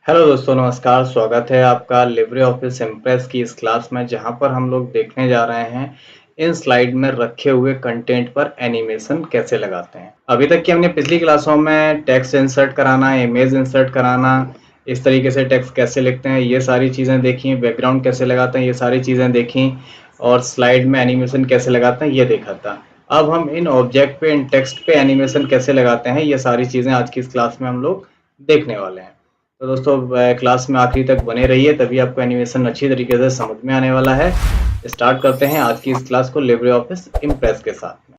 Hello दोस्तों, नमस्कार। स्वागत है आपका लिब्रे ऑफिस इम्प्रेस की इस क्लास में, जहां पर हम लोग देखने जा रहे हैं इन स्लाइड में रखे हुए कंटेंट पर एनिमेशन कैसे लगाते हैं। अभी तक की हमने पिछली क्लासों में टेक्स्ट इंसर्ट कराना, इमेज इंसर्ट कराना, इस तरीके से टेक्स्ट कैसे लिखते हैं ये सारी चीज़ें देखी, बैकग्राउंड कैसे लगाते हैं ये सारी चीज़ें देखी, और स्लाइड में एनिमेशन कैसे लगाते हैं ये देखा था। अब हम इन ऑब्जेक्ट पे, इन टेक्स्ट पे एनिमेशन कैसे लगाते हैं ये सारी चीज़ें आज की इस क्लास में हम लोग देखने वाले हैं। तो दोस्तों, क्लास में आखिरी तक बने रहिए, तभी आपको एनिमेशन अच्छी तरीके से समझ में आने वाला है। स्टार्ट करते हैं आज की इस क्लास को लिब्रे ऑफिस इम्प्रेस के साथ में।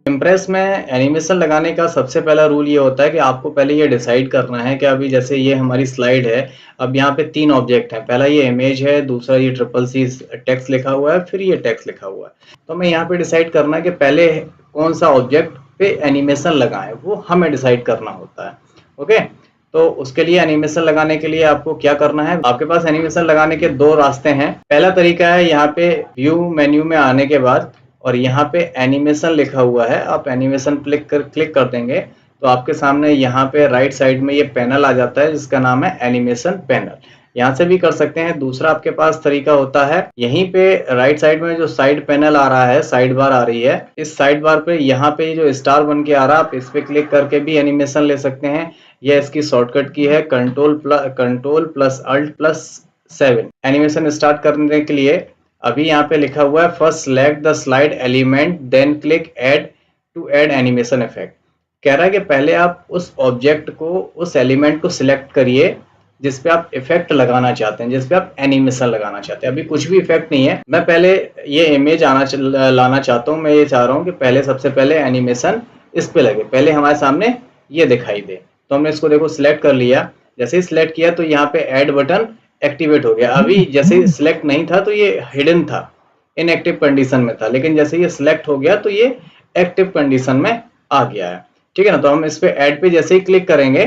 इम्प्रेस में एनिमेशन लगाने का सबसे पहला रूल ये होता है कि आपको पहले ये डिसाइड करना है कि अभी जैसे ये हमारी स्लाइड है, अब यहाँ पे 3 ऑब्जेक्ट हैं। पहला ये इमेज है, दूसरा ये CCC टेक्स्ट लिखा हुआ है, फिर ये टेक्स्ट लिखा हुआ है। तो हमें यहाँ पे डिसाइड करना है कि पहले कौन सा ऑब्जेक्ट पे एनिमेशन लगाएं, वो हमें डिसाइड करना होता है। ओके, तो उसके लिए एनिमेशन लगाने के लिए आपको क्या करना है, आपके पास एनिमेशन लगाने के 2 रास्ते हैं। पहला तरीका है यहाँ पे व्यू मेन्यू में आने के बाद, और यहाँ पे एनिमेशन लिखा हुआ है, आप एनिमेशन क्लिक कर देंगे तो आपके सामने यहाँ पे राइट साइड में ये पैनल आ जाता है जिसका नाम है एनिमेशन पैनल। यहाँ से भी कर सकते हैं। दूसरा आपके पास तरीका होता है, यहीं पे राइट साइड में जो साइड पैनल आ रहा है, साइड बार आ रही है, इस साइड बार पे यहाँ पे जो स्टार बन के आ रहा है, आप इस पे क्लिक करके भी एनिमेशन ले सकते हैं। यह इसकी शॉर्टकट की है, control plus alt plus 7। Animation start करने के लिए अभी यहाँ पे लिखा हुआ है first select the slide element then click add to add animation effect. कह रहा है कि पहले आप उस ऑब्जेक्ट को, उस एलिमेंट को सिलेक्ट करिए जिस पे आप इफेक्ट लगाना चाहते हैं, जिस पे आप एनिमेशन लगाना चाहते हैं। अभी कुछ भी इफेक्ट नहीं है, मैं पहले ये इमेज लाना चाहता हूँ। मैं ये चाह रहा हूँ कि पहले सबसे पहले एनिमेशन इस पे लगे, पहले हमारे सामने ये दिखाई दे। तो हमने इसको देखो सिलेक्ट कर लिया। जैसे ही सिलेक्ट किया तो यहाँ पे ऐड बटन एक्टिवेट हो गया। अभी जैसे ही सिलेक्ट नहीं था तो ये हिडन था, इनएक्टिव कंडीशन में था, लेकिन जैसे ये सिलेक्ट हो गया तो ये एक्टिव कंडीशन में आ गया है। ठीक है ना। तो हम इस पे ऐड पे जैसे ही क्लिक करेंगे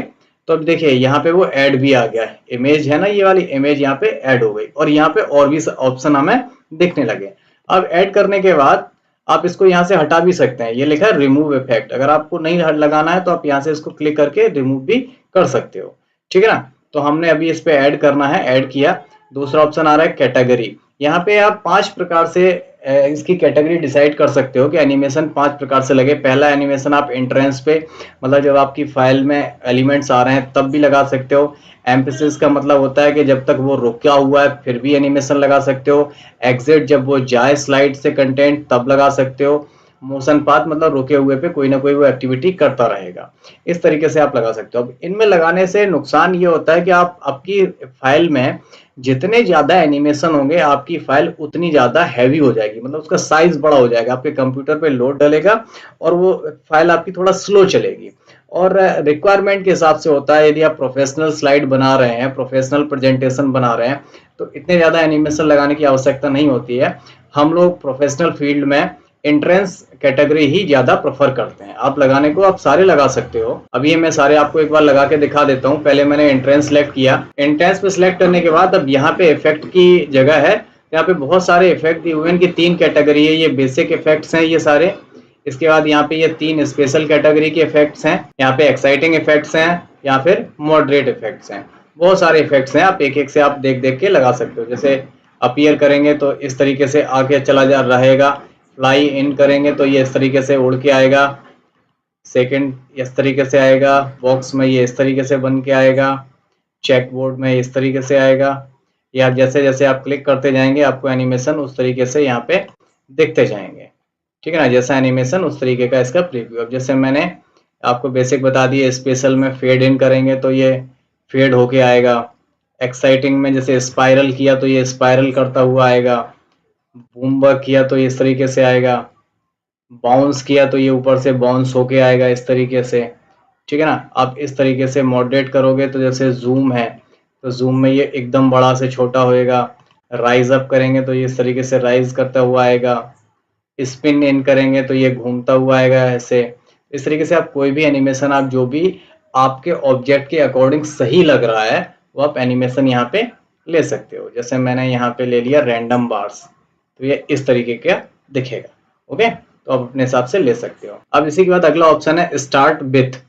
तो अब देखिए यहाँ पे वो ऐड भी आ गया है। इमेज है ना, ये वाली इमेज यहाँ पे ऐड हो गई, और यहाँ पे और भी ऑप्शन हमें दिखने लगे। अब ऐड करने के बाद आप इसको यहाँ से हटा भी सकते हैं। ये लिखा है रिमूव इफेक्ट, अगर आपको नहीं लगाना है तो आप यहाँ से इसको क्लिक करके रिमूव भी कर सकते हो। ठीक है ना। तो हमने अभी इस पे ऐड करना है, ऐड किया। दूसरा ऑप्शन आ रहा है कैटेगरी। यहाँ पे आप 5 प्रकार से इसकी कैटेगरी डिसाइड कर सकते हो कि एनिमेशन 5 प्रकार से लगे। पहला एनिमेशन आप एंट्रेंस पे, मतलब जब आपकी फाइल में एलिमेंट्स आ रहे हैं तब भी लगा सकते हो। एम्फेसिस का मतलब होता है कि जब तक वो रुका हुआ है फिर भी एनिमेशन लगा सकते हो। एग्जिट, जब वो जाए स्लाइड से कंटेंट तब लगा सकते हो। मोशन पाथ, मतलब रुके हुए पे कोई ना कोई वो एक्टिविटी करता रहेगा। इस तरीके से आप लगा सकते हो। अब इनमें लगाने से नुकसान ये होता है कि आप आपकी फाइल में जितने ज्यादा एनिमेशन होंगे आपकी फाइल उतनी ज्यादा हैवी हो जाएगी, मतलब उसका साइज बड़ा हो जाएगा, आपके कंप्यूटर पे लोड डलेगा और वो फाइल आपकी थोड़ा स्लो चलेगी। और रिक्वायरमेंट के हिसाब से होता है, यदि आप प्रोफेशनल स्लाइड बना रहे हैं, प्रोफेशनल प्रेजेंटेशन बना रहे हैं, तो इतने ज्यादा एनिमेशन लगाने की आवश्यकता नहीं होती है। हम लोग प्रोफेशनल फील्ड में एंट्रेंस कैटेगरी ही ज्यादा प्रेफर करते हैं। आप लगाने को आप सारे लगा सकते हो। अभी मैं सारे आपको एक बार लगा के दिखा देता हूँ। पहले मैंने एंट्रेंस सेलेक्ट किया। एंट्रेंस पे सिलेक्ट करने के बाद अब यहाँ पे इफेक्ट की जगह है, यहाँ पे बहुत सारे इफेक्ट दिए हुए हैं। इनकी 3 कैटेगरी है। ये बेसिक इफेक्ट्स हैं ये सारे। इसके बाद यहाँ पे ये 3 स्पेशल कैटेगरी के इफेक्ट्स हैं। यहाँ पे एक्साइटिंग इफेक्ट्स हैं या फिर मॉडरेट इफेक्ट्स हैं। बहुत सारे इफेक्ट्स हैं, आप एक एक से आप देख देख के लगा सकते हो। जैसे अपीयर करेंगे तो इस तरीके से आगे चला जा रहेगा। फ्लाई इन करेंगे तो ये इस तरीके से उड़ के आएगा। सेकंड इस तरीके से आएगा। बॉक्स में ये इस तरीके से बन के आएगा। चेक बोर्ड में इस तरीके से आएगा। या जैसे जैसे आप क्लिक करते जाएंगे आपको एनिमेशन उस तरीके से यहाँ पे दिखते जाएंगे। ठीक है ना। जैसा एनिमेशन उस तरीके का इसका प्रीव्यू। अब जैसे मैंने आपको बेसिक बता दिए, स्पेशल में फेड इन करेंगे तो ये फेड होके आएगा। एक्साइटिंग में जैसे स्पाइरल किया तो ये स्पाइरल करता हुआ आएगा। बूम वर्क किया तो इस तरीके से आएगा। बाउंस किया तो ये ऊपर से बाउंस होके आएगा इस तरीके से। ठीक है ना। आप इस तरीके से मॉडरेट करोगे तो जैसे जूम है तो जूम में ये एकदम बड़ा से छोटा होएगा। राइज अप करेंगे तो ये इस तरीके से राइज करता हुआ आएगा। स्पिन इन करेंगे तो ये घूमता हुआ आएगा ऐसे। इस तरीके से आप कोई भी एनिमेशन, आप जो भी आपके ऑब्जेक्ट के अकॉर्डिंग सही लग रहा है वो आप एनिमेशन यहाँ पे ले सकते हो। जैसे मैंने यहाँ पे ले लिया रैंडम बार्स, तो ये इस तरीके का दिखेगा। ओके, तो आप अपने हिसाब से ले सकते हो। अब इसी के बाद अगला ऑप्शन है स्टार्ट विथ।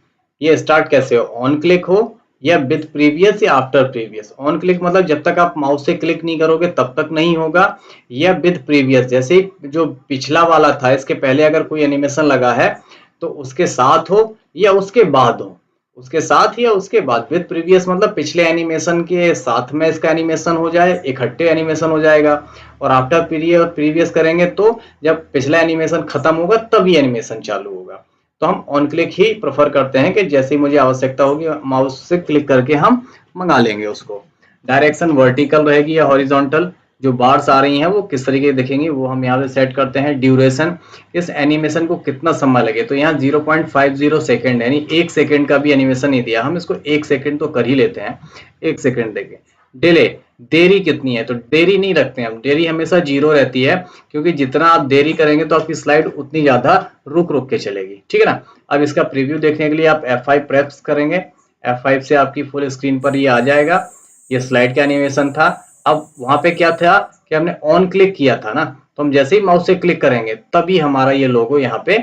ये स्टार्ट कैसे हो, ऑन क्लिक हो या विद प्रीवियस या आफ्टर प्रीवियस। ऑन क्लिक मतलब जब तक आप माउस से क्लिक नहीं करोगे तब तक नहीं होगा, या विद प्रीवियस जैसे जो पिछला वाला था इसके पहले अगर कोई एनिमेशन लगा है तो उसके साथ हो या उसके बाद हो, उसके साथ या उसके बाद। विद प्रीवियस मतलब पिछले एनिमेशन के साथ में इसका एनिमेशन हो जाए, इकट्ठे एनिमेशन हो जाएगा। और आफ्टर प्रीवियस करेंगे तो जब पिछला एनिमेशन खत्म होगा तभी एनिमेशन चालू होगा। तो हम ऑन क्लिक ही प्रेफर करते हैं कि जैसे ही मुझे आवश्यकता होगी माउस से क्लिक करके हम मंगा लेंगे उसको। डायरेक्शन वर्टिकल रहेगी या हॉरिजॉन्टल, जो बार्स आ रही हैं वो किस तरीके दिखेंगी वो हम यहाँ पे सेट करते हैं। ड्यूरेशन, इस एनिमेशन को कितना समय लगे, तो यहाँ 0.50 सेकेंड यानी 1 सेकेंड का भी एनिमेशन नहीं दिया, हम इसको 1 सेकेंड तो कर ही लेते हैं, 1 सेकेंड देंगे। डिले, देरी कितनी है, तो देरी नहीं रखते हैं हम, देरी हमेशा 0 रहती है, क्योंकि जितना आप देरी करेंगे तो आपकी स्लाइड उतनी ज्यादा रुक रुक के चलेगी, ठीक है ना। अब इसका प्रीव्यू देखने के लिए आप F5 प्रेस करेंगे, F5 से आपकी फुल स्क्रीन पर ये आ जाएगा। ये स्लाइड का एनिमेशन था। अब वहां पे क्या था कि हमने ऑन क्लिक किया था ना, तो हम जैसे ही माउस से क्लिक करेंगे तभी हमारा ये लोगो यहाँ पे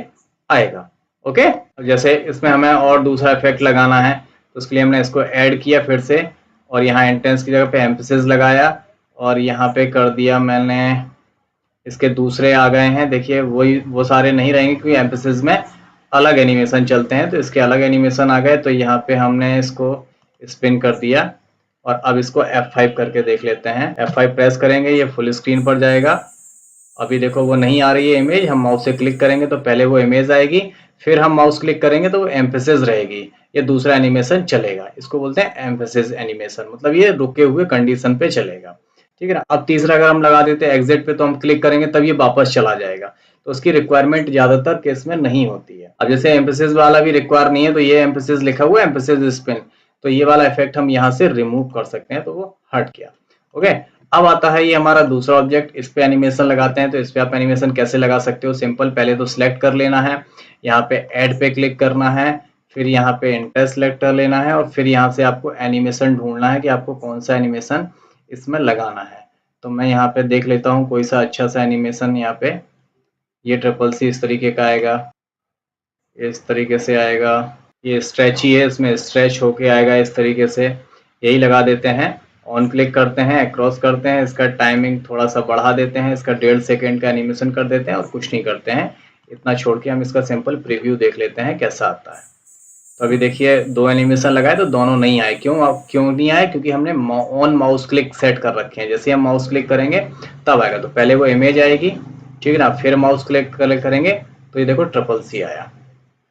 आएगा। ओके, अब जैसे इसमें हमें और दूसरा इफेक्ट लगाना है तो उसके लिए हमने इसको ऐड किया फिर से, और यहाँ इंटेंस की जगह पे एम्फेसिस लगाया, और यहाँ पे कर दिया मैंने, इसके दूसरे आ गए हैं, देखिए वही वो सारे नहीं रहेंगे क्योंकि एम्फेसिस में अलग एनिमेशन चलते हैं, तो इसके अलग एनिमेशन आ गए। तो यहाँ पे हमने इसको स्पिन कर दिया, और अब इसको F5 करके देख लेते हैं। F5 प्रेस करेंगे, ये फुल स्क्रीन पर जाएगा। अभी देखो वो नहीं आ रही है इमेज, हम माउस से क्लिक करेंगे तो पहले वो इमेज आएगी, फिर हम माउस क्लिक करेंगे तो वो एम्फेसिस रहेगी, ये दूसरा एनिमेशन चलेगा। इसको बोलते हैं एम्फेसिस एनिमेशन, मतलब ये रुके हुए कंडीशन पे चलेगा, ठीक है ना। अब तीसरा अगर हम लगा देते हैं एग्जिट पे, तो हम क्लिक करेंगे तब ये वापस चला जाएगा, तो उसकी रिक्वायरमेंट ज्यादातर केस में नहीं होती है। अब जैसे एम्फेसिस वाला भी रिक्वायर नहीं है, तो ये एम्फेसिस लिखा हुआ है एम्फेसिस स्पिन, तो ये वाला इफेक्ट हम यहाँ से रिमूव कर सकते हैं, तो वो हट गया। ओके, अब आता है ये हमारा दूसरा ऑब्जेक्ट, इस पे एनिमेशन लगाते हैं। तो इस पे आप एनिमेशन कैसे लगा सकते हो, सिंपल, पहले तो सिलेक्ट कर लेना है, यहाँ पे ऐड पे क्लिक करना है, फिर यहाँ पे इंटर सेलेक्ट कर लेना है, और फिर यहाँ से आपको एनिमेशन ढूंढना है कि आपको कौन सा एनिमेशन इसमें लगाना है। तो मैं यहाँ पे देख लेता हूँ कोई सा अच्छा सा एनिमेशन। यहाँ पे ये ट्रिपल सी इस तरीके का आएगा, इस तरीके से आएगा, ये स्ट्रेची है, इसमें स्ट्रेच होके आएगा इस तरीके से, यही लगा देते हैं। ऑन क्लिक करते हैं, क्रॉस करते हैं, इसका टाइमिंग थोड़ा सा बढ़ा देते हैं, इसका 1.5 सेकेंड का एनिमेशन कर देते हैं, और कुछ नहीं करते हैं, इतना छोड़ के हम इसका सिंपल प्रीव्यू देख लेते हैं कैसा आता है। तो अभी देखिए 2 एनिमेशन लगाए तो दोनों नहीं आए, क्यों नहीं आए, क्योंकि हमने ऑन माउस क्लिक सेट कर रखे हैं, जैसे हम माउस क्लिक करेंगे तब आएगा। तो पहले वो इमेज आएगी, ठीक है ना, फिर माउस क्लिक करेंगे तो ये देखो ट्रिपल सी आया।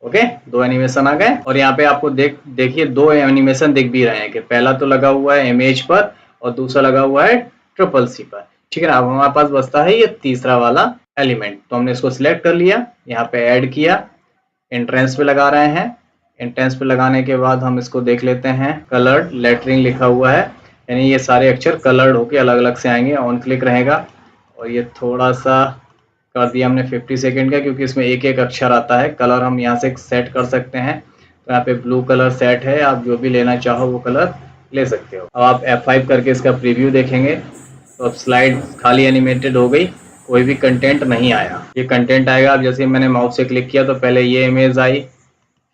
ओके, 2 एनिमेशन आ गए, और यहाँ पे आपको देखिए 2 एनिमेशन दिख भी रहे हैं कि पहला तो लगा हुआ है इमेज पर और दूसरा लगा हुआ है ट्रिपल सी पर, ठीक है ना। अब हमारे पास बचता है ये तीसरा वाला एलिमेंट, तो हमने इसको सिलेक्ट कर लिया, यहाँ पे ऐड किया, एंट्रेंस पे लगा रहे हैं। एंट्रेंस पे लगाने के बाद हम इसको देख लेते हैं, कलर्ड लेटरिंग लिखा हुआ है, यानी ये सारे अक्षर कलर्ड होके अलग अलग से आएंगे। ऑन क्लिक रहेगा, और ये थोड़ा सा कर दिया हमने 50 सेकेंड का, क्योंकि इसमें एक एक अक्षर आता है। कलर हम यहाँ से सेट कर सकते हैं, तो यहाँ पे ब्लू कलर सेट है, आप जो भी लेना चाहो वो कलर ले सकते हो। अब आप F5 करके इसका प्रीव्यू देखेंगे तो अब स्लाइड खाली एनिमेटेड हो गई, कोई भी कंटेंट नहीं आया। ये कंटेंट आएगा, अब जैसे मैंने माउस से क्लिक किया तो पहले ये इमेज आई,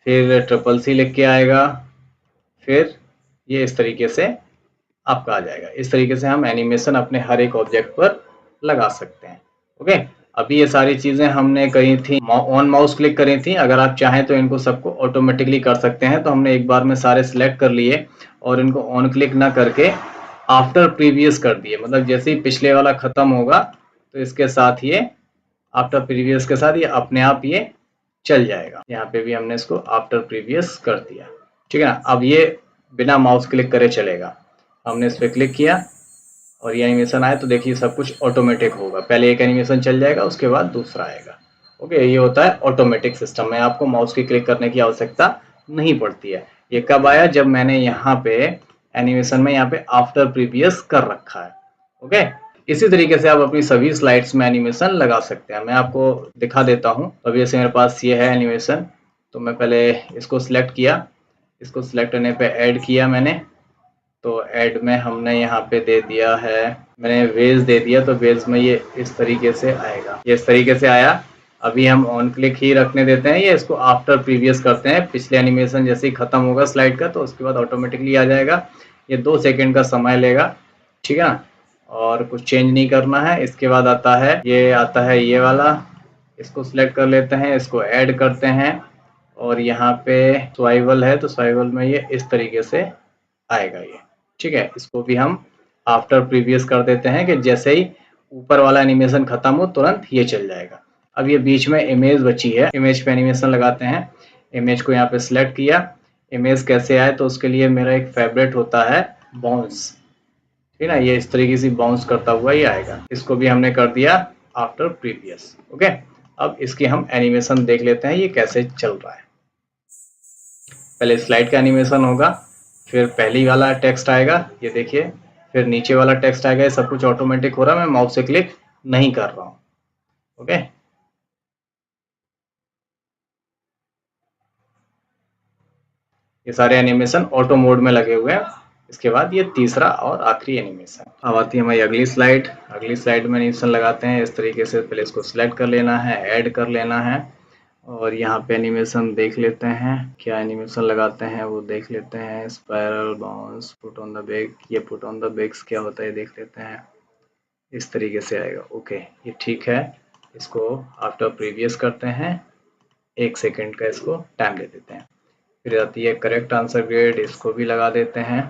फिर ट्रिपल सी लिख के आएगा, फिर ये इस तरीके से आपका आ जाएगा। इस तरीके से हम एनिमेशन अपने हर एक ऑब्जेक्ट पर लगा सकते हैं। ओके, अभी ये सारी चीजें हमने करी थी, ऑन माउस क्लिक करी थी। अगर आप चाहें तो इनको सबको ऑटोमेटिकली कर सकते हैं, तो हमने एक बार में सारे सिलेक्ट कर लिए और इनको ऑन क्लिक ना करके आफ्टर प्रीवियस कर दिए, मतलब जैसे ही पिछले वाला खत्म होगा तो इसके साथ ये आफ्टर प्रीवियस के साथ ये अपने आप ये चल जाएगा। यहाँ पे भी हमने इसको आफ्टर प्रीवियस कर दिया, ठीक है ना। अब ये बिना माउस क्लिक करे चलेगा, हमने इस पर क्लिक किया और ये एनिमेशन आया तो देखिए सब कुछ ऑटोमेटिक होगा, पहले एक एनिमेशन चल जाएगा उसके बाद दूसरा आएगा। ओके, ये होता है ऑटोमेटिक सिस्टम में, आपको माउस की क्लिक करने की आवश्यकता नहीं पड़ती है। ये कब आया, जब मैंने यहाँ पे एनिमेशन में यहाँ पे आफ्टर प्रीवियस कर रखा है। ओके, इसी तरीके से आप अपनी सभी स्लाइड्स में एनिमेशन लगा सकते हैं। मैं आपको दिखा देता हूँ। अभी जैसे मेरे पास ये है एनिमेशन, तो मैं पहले इसको सिलेक्ट किया, इसको सिलेक्ट करने पे ऐड किया मैंने, तो ऐड में हमने यहाँ पे दे दिया है, मैंने वेज दे दिया, तो वेज में ये इस तरीके से आएगा, ये इस तरीके से आया। अभी हम ऑन क्लिक ही रखने देते हैं या इसको आफ्टर प्रीवियस करते हैं। पिछले एनिमेशन जैसे ही खत्म होगा स्लाइड का तो उसके बाद ऑटोमेटिकली आ जाएगा। ये 2 सेकंड का समय लेगा, ठीक है ना, और कुछ चेंज नहीं करना है। इसके बाद आता है ये वाला, इसको सिलेक्ट कर लेते हैं, इसको ऐड करते हैं और यहाँ पे सर्वाइवल है तो सर्वाइवल में ये इस तरीके से आएगा ये, ठीक है। इसको भी हम आफ्टर प्रीवियस कर देते हैं कि जैसे ही ऊपर वाला एनिमेशन खत्म हो तुरंत ये चल जाएगा। अब ये बीच में इमेज बची है, इमेज पे एनिमेशन लगाते हैं। इमेज को यहाँ पे सिलेक्ट किया। इमेज कैसे आए तो उसके लिए मेरा एक फेवरेट होता है बाउंस, ठीक है ना, ये इस तरीके से बाउंस करता हुआ ही आएगा। इसको भी हमने कर दिया आफ्टर प्रीवियस। ओके, अब इसकी हम एनिमेशन देख लेते हैं ये कैसे चल रहा है। पहले स्लाइड का एनिमेशन होगा, फिर पहली वाला टेक्स्ट आएगा, ये देखिए, फिर नीचे वाला टेक्स्ट आएगा। ये सब कुछ ऑटोमेटिक हो रहा है, मैं माउस से क्लिक नहीं कर रहा हूँ। ओके, ये सारे एनिमेशन ऑटो मोड में लगे हुए हैं। इसके बाद ये तीसरा और आखिरी एनिमेशन। अब आती है हमारी अगली स्लाइड। अगली स्लाइड में एनिमेशन लगाते हैं इस तरीके से। पहले इसको सिलेक्ट कर लेना है, ऐड कर लेना है और यहाँ पे एनिमेशन देख लेते हैं, क्या एनिमेशन लगाते हैं वो देख लेते हैं। Spiral, bounce, put on the bag. ये पुट ऑन द बेग्स क्या होता है देख लेते हैं। इस तरीके से आएगा। ओके, ये ठीक है। इसको आफ्टर प्रीवियस करते हैं, 1 सेकेंड का इसको टाइम दे देते हैं। फिर आती है करेक्ट आंसर ग्रेड, इसको भी लगा देते हैं।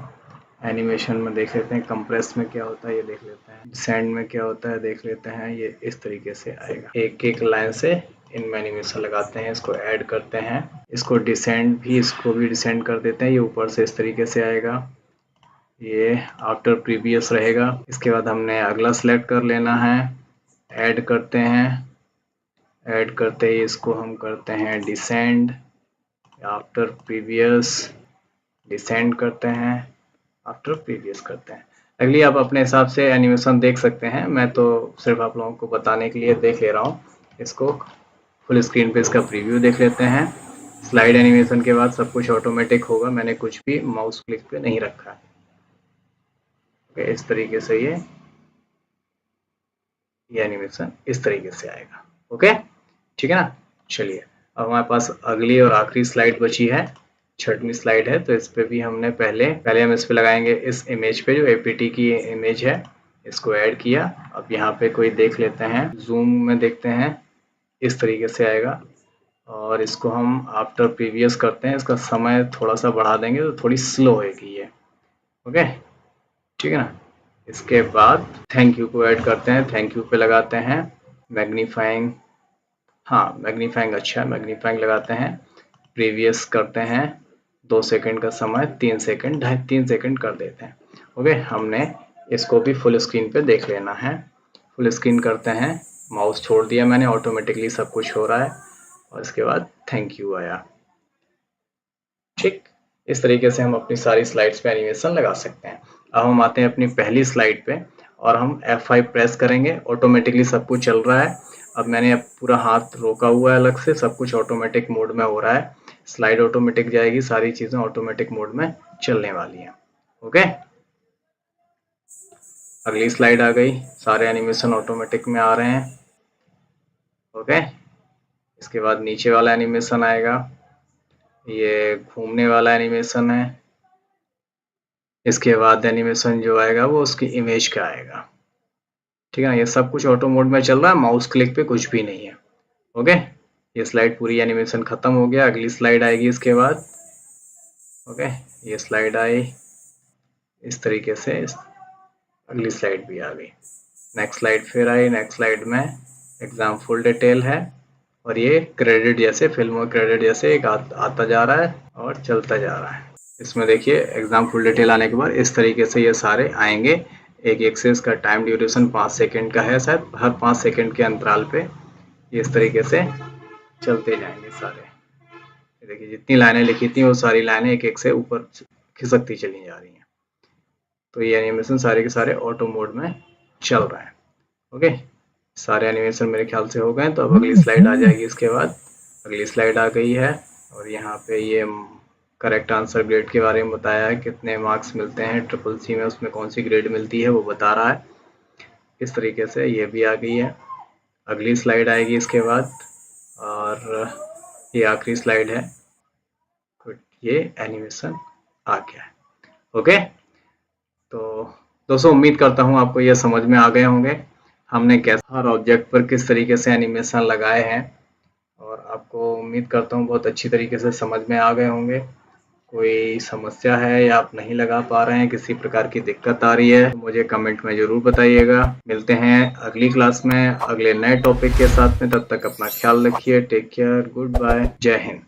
एनिमेशन में देख लेते हैं, कंप्रेस में क्या होता है ये देख लेते हैं, डिसेंड में क्या होता है देख लेते हैं। ये इस तरीके से आएगा। एक एक लाइन से इनमें एनिमेशन लगाते हैं, इसको ऐड करते हैं। इसको डिसेंड भी, इसको भी डिसेंड कर देते हैं। ये ऊपर से इस तरीके से आएगा, ये आफ्टर प्रीवियस रहेगा। इसके बाद हमने अगला सेलेक्ट कर लेना है, ऐड करते हैं। ऐड करते ही इसको हम करते हैं डिसेंड, आफ्टर प्रीवियस, डिसेंड करते हैं, आफ्टर प्रीवियस करते हैं। अगली आप अपने हिसाब से एनिमेशन देख सकते हैं, मैं तो सिर्फ आप लोगों को बताने के लिए देख ले रहा हूँ। इसको फुल स्क्रीन पे इसका प्रीव्यू देख लेते हैं। स्लाइड एनिमेशन के बाद सब कुछ ऑटोमेटिक होगा, मैंने कुछ भी माउस क्लिक पे नहीं रखा है। ओके, इस तरीके से ये एनिमेशन इस तरीके से आएगा। ओके, ठीक है ना। चलिए, अब हमारे पास अगली और आखिरी स्लाइड बची है, 6वीं स्लाइड है। तो इस पे भी हमने पहले हम इस पे लगाएंगे इस इमेज पे, जो एपीटी की इमेज है, इसको ऐड किया। अब यहाँ पे कोई देख लेते हैं, जूम में देखते हैं, इस तरीके से आएगा और इसको हम आफ्टर प्रीवियस करते हैं। इसका समय थोड़ा सा बढ़ा देंगे तो थोड़ी स्लो होगी ये। ओके, ठीक है ना। इसके बाद थैंक यू को ऐड करते हैं, थैंक यू पे लगाते हैं। मैग्नीफाइंग, हाँ मैग्नीफाइंग, अच्छा मैग्नीफाइंग लगाते हैं। प्रीवियस करते हैं, 2 सेकंड का समय 3 सेकंड, 3 सेकंड कर देते हैं। ओके, हमने इसको भी फुल स्क्रीन पे देख लेना है। फुल स्क्रीन करते हैं, माउस छोड़ दिया मैंने, ऑटोमेटिकली सब कुछ हो रहा है और इसके बाद थैंक यू आया। ठीक, इस तरीके से हम अपनी सारी स्लाइड्स पे एनिमेशन लगा सकते हैं। अब हम आते हैं अपनी पहली स्लाइड पे और हम F5 प्रेस करेंगे, ऑटोमेटिकली सब कुछ चल रहा है। अब मैंने पूरा हाथ रोका हुआ है अलग से, सब कुछ ऑटोमेटिक मोड में हो रहा है। स्लाइड ऑटोमेटिक जाएगी, सारी चीजें ऑटोमेटिक मोड में चलने वाली हैं। ओके, अगली स्लाइड आ गई, सारे एनिमेशन ऑटोमेटिक में आ रहे हैं। ओके, इसके बाद नीचे वाला एनिमेशन आएगा, ये घूमने वाला एनिमेशन है। इसके बाद एनिमेशन जो आएगा वो उसकी इमेज का आएगा। ठीक है ना, ये सब कुछ ऑटो मोड में चल रहा है, माउस क्लिक पे कुछ भी नहीं है। ओके, ये स्लाइड पूरी एनिमेशन खत्म हो गया। अगली स्लाइड आएगी इसके बाद। ओके, ये स्लाइड आई इस तरीके से, अगली स्लाइड भी आ गई। नेक्स्ट स्लाइड फिर आई, नेक्स्ट स्लाइड में एग्जाम फुल डिटेल है और ये क्रेडिट जैसे, फिल्म क्रेडिट जैसे एक आता जा रहा है और चलता जा रहा है। इसमें देखिए एग्जाम फुल डिटेल आने के बाद इस तरीके से ये सारे आएंगे। एक एक्सेस का टाइम ड्यूरेशन 5 सेकंड का है शायद, हर 5 सेकंड के अंतराल पे ये इस तरीके से चलते जाएंगे सारे। देखिए जितनी लाइनें लिखी थी वो सारी लाइनें एक एक से ऊपर खिसकती चली जा रही हैं। तो ये एनिमेशन सारे के सारे ऑटो मोड में चल रहा है। ओके, सारे एनिमेशन मेरे ख्याल से हो गए। तो अब अगली स्लाइड आ जाएगी इसके बाद। अगली स्लाइड आ गई है और यहाँ पे ये करेक्ट आंसर ग्रेड के बारे में बताया है, कितने मार्क्स मिलते हैं CCC में, उसमें कौन सी ग्रेड मिलती है वो बता रहा है। इस तरीके से ये भी आ गई है। अगली स्लाइड आएगी इसके बाद, और ये आखिरी स्लाइड है। गुड, ये एनिमेशन आ गया है। ओके, तो दोस्तों उम्मीद करता हूँ आपको ये समझ में आ गए होंगे हमने कैसे हर ऑब्जेक्ट पर किस तरीके से एनिमेशन लगाए हैं, और आपको उम्मीद करता हूँ बहुत अच्छी तरीके से समझ में आ गए होंगे। कोई समस्या है या आप नहीं लगा पा रहे हैं, किसी प्रकार की दिक्कत आ रही है तो मुझे कमेंट में ज़रूर बताइएगा। मिलते हैं अगली क्लास में अगले नए टॉपिक के साथ में, तब तक अपना ख्याल रखिए। टेक केयर, गुड बाय, जय हिंद।